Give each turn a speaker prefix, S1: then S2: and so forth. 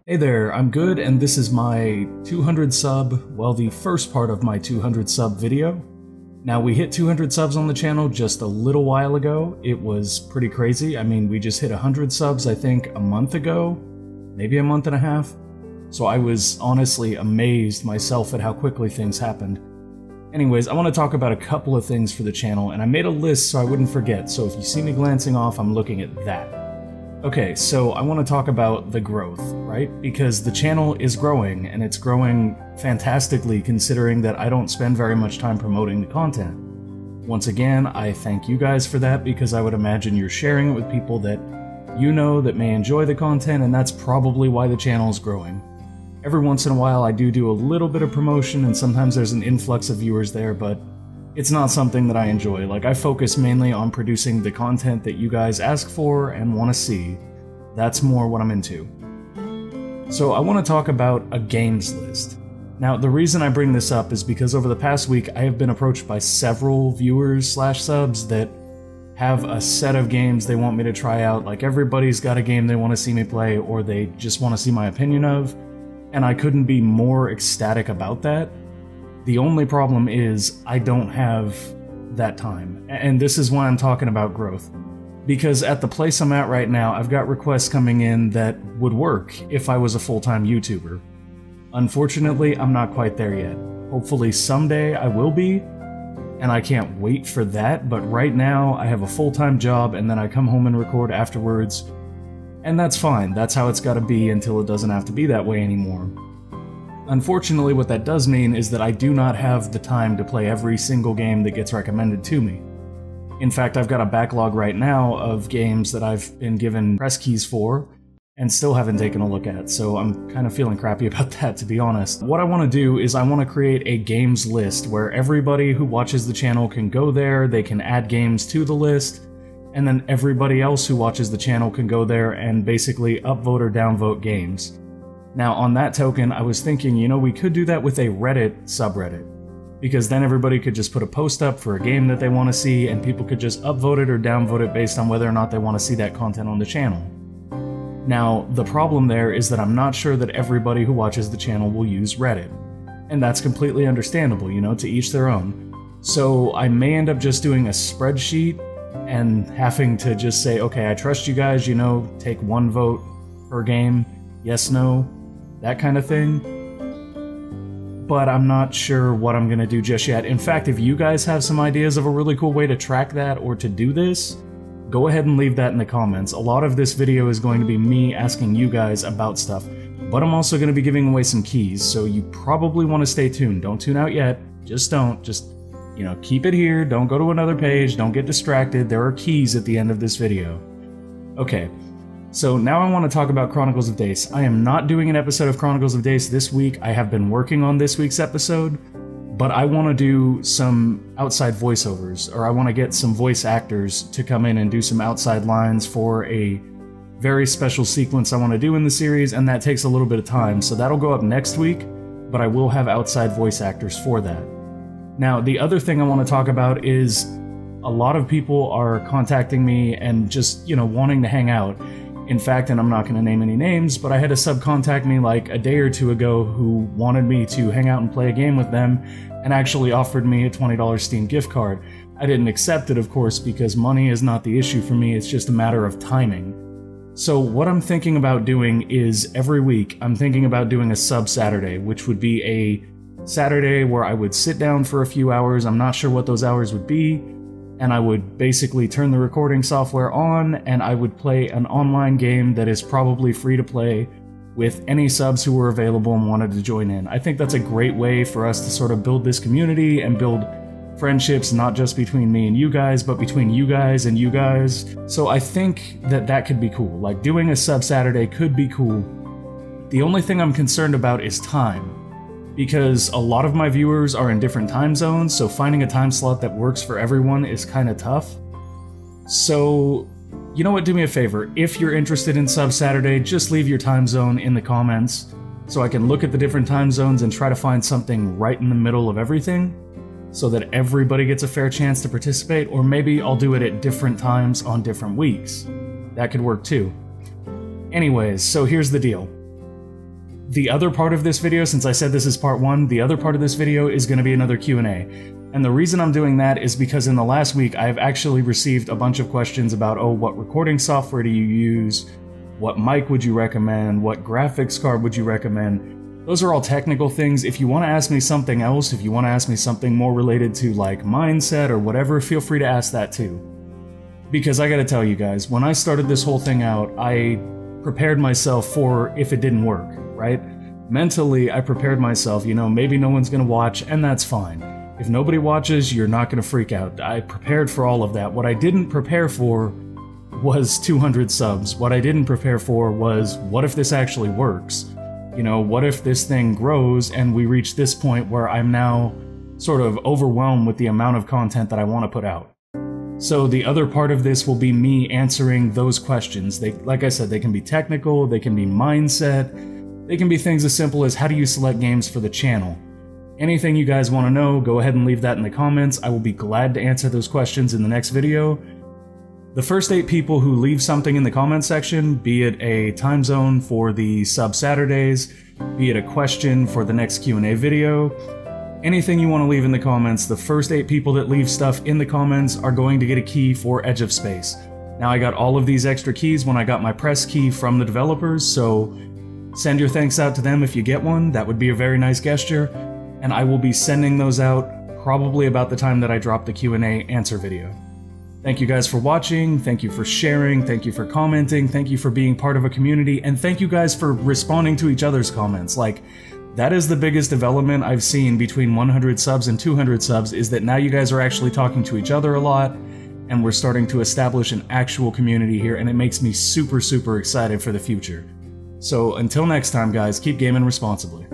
S1: Hey there, I'm Good, and this is my 200 sub, well, the first part of my 200 sub video. Now, we hit 200 subs on the channel just a little while ago. It was pretty crazy. I mean, we just hit 100 subs, I think, a month ago, maybe a month and a half. So I was honestly amazed myself at how quickly things happened. Anyways, I want to talk about a couple of things for the channel, and I made a list so I wouldn't forget, so if you see me glancing off, I'm looking at that. Okay, so I want to talk about the growth, right? Because the channel is growing, and it's growing fantastically considering that I don't spend very much time promoting the content. Once again, I thank you guys for that because I would imagine you're sharing it with people that you know that may enjoy the content, and that's probably why the channel is growing. Every once in a while I do a little bit of promotion, and sometimes there's an influx of viewers there, but it's not something that I enjoy. Like, I focus mainly on producing the content that you guys ask for and want to see. That's more what I'm into. So I want to talk about a games list. Now, the reason I bring this up is because over the past week I have been approached by several viewers/subs that have a set of games they want me to try out. Like, everybody's got a game they want to see me play or they just want to see my opinion of, and I couldn't be more ecstatic about that. The only problem is I don't have that time, and this is why I'm talking about growth. Because at the place I'm at right now, I've got requests coming in that would work if I was a full-time YouTuber. Unfortunately, I'm not quite there yet. Hopefully someday I will be, and I can't wait for that, but right now I have a full-time job and then I come home and record afterwards, and that's fine. That's how it's gotta be until it doesn't have to be that way anymore. Unfortunately, what that does mean is that I do not have the time to play every single game that gets recommended to me. In fact, I've got a backlog right now of games that I've been given press keys for and still haven't taken a look at, so I'm kind of feeling crappy about that, to be honest. What I want to do is I want to create a games list where everybody who watches the channel can go there, they can add games to the list, and then everybody else who watches the channel can go there and basically upvote or downvote games. Now, on that token, I was thinking, you know, we could do that with a Reddit subreddit, because then everybody could just put a post up for a game that they want to see, and people could just upvote it or downvote it based on whether or not they want to see that content on the channel. Now, the problem there is that I'm not sure that everybody who watches the channel will use Reddit, and that's completely understandable, you know, to each their own. So I may end up just doing a spreadsheet and having to just say, okay, I trust you guys, you know, take one vote per game, yes, no, that kind of thing. But I'm not sure what I'm gonna do just yet. In fact, if you guys have some ideas of a really cool way to track that or to do this, go ahead and leave that in the comments. A lot of this video is going to be me asking you guys about stuff, but I'm also going to be giving away some keys, so you probably want to stay tuned. Don't tune out yet. Just don't. Just, you know, keep it here. Don't go to another page. Don't get distracted. There are keys at the end of this video. Okay. So now I want to talk about Chronicles of Days. I am not doing an episode of Chronicles of Days this week. I have been working on this week's episode, but I want to do some outside voiceovers, or I want to get some voice actors to come in and do some outside lines for a very special sequence I want to do in the series, and that takes a little bit of time, so that'll go up next week, but I will have outside voice actors for that. Now, the other thing I want to talk about is a lot of people are contacting me and just, you know, wanting to hang out. In fact, and I'm not going to name any names, but I had a sub contact me like a day or two ago who wanted me to hang out and play a game with them and actually offered me a $20 Steam gift card. I didn't accept it, of course, because money is not the issue for me, it's just a matter of timing. So what I'm thinking about doing is every week I'm thinking about doing a sub Saturday, which would be a Saturday where I would sit down for a few hours. I'm not sure what those hours would be, and I would basically turn the recording software on, and I would play an online game that is probably free to play with any subs who were available and wanted to join in. I think that's a great way for us to sort of build this community and build friendships, not just between me and you guys, but between you guys and you guys. So I think that that could be cool. Like, doing a sub Saturday could be cool. The only thing I'm concerned about is time, because a lot of my viewers are in different time zones, so finding a time slot that works for everyone is kind of tough. So, you know what, do me a favor, if you're interested in Sub Saturday, just leave your time zone in the comments so I can look at the different time zones and try to find something right in the middle of everything so that everybody gets a fair chance to participate, or maybe I'll do it at different times on different weeks. That could work too. Anyways, so here's the deal. The other part of this video, since I said this is part 1, the other part of this video is going to be another Q&A. And the reason I'm doing that is because in the last week I've actually received a bunch of questions about, oh, what recording software do you use? What mic would you recommend? What graphics card would you recommend? Those are all technical things. If you want to ask me something else, if you want to ask me something more related to like mindset or whatever, feel free to ask that too. Because I gotta tell you guys, when I started this whole thing out, I prepared myself for if it didn't work, right? Mentally, I prepared myself, you know, maybe no one's gonna watch, and that's fine. If nobody watches, you're not gonna freak out. I prepared for all of that. What I didn't prepare for was 200 subs. What I didn't prepare for was, what if this actually works? You know, what if this thing grows and we reach this point where I'm now sort of overwhelmed with the amount of content that I want to put out? So the other part of this will be me answering those questions. Like I said, they can be technical, they can be mindset, they can be things as simple as how do you select games for the channel? Anything you guys want to know, go ahead and leave that in the comments. I will be glad to answer those questions in the next video. The first 8 people who leave something in the comment section, be it a time zone for the sub Saturdays, be it a question for the next Q&A video, anything you want to leave in the comments, the first 8 people that leave stuff in the comments are going to get a key for Edge of Space. Now I got all of these extra keys when I got my press key from the developers, so send your thanks out to them if you get one. That would be a very nice gesture, and I will be sending those out probably about the time that I drop the Q&A answer video. Thank you guys for watching, thank you for sharing, thank you for commenting, thank you for being part of a community, and thank you guys for responding to each other's comments. Like, that is the biggest development I've seen between 100 subs and 200 subs, is that now you guys are actually talking to each other a lot, and we're starting to establish an actual community here, and it makes me super, super excited for the future. So until next time, guys, keep gaming responsibly.